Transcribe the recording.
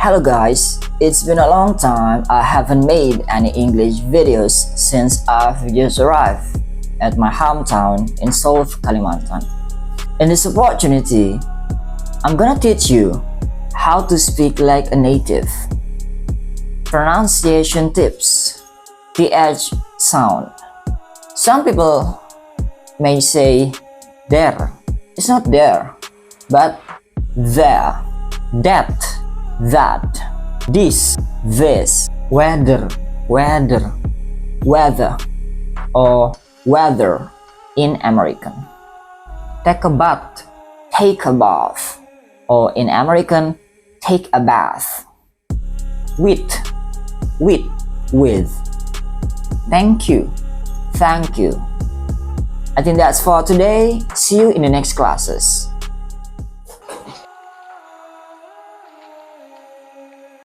Hello guys, it's been a long time I haven't made any English videos since I've just arrived at my hometown in South Kalimantan. In this opportunity, I'm gonna teach you how to speak like a native. Pronunciation tips, TH sound. Some people may say there. It's not there, but there, that, this, whether, weather, or weather in American. Take a bath, take a bath, or in American, take a bath. With, with. Thank you. I think that's for today. See you in the next classes.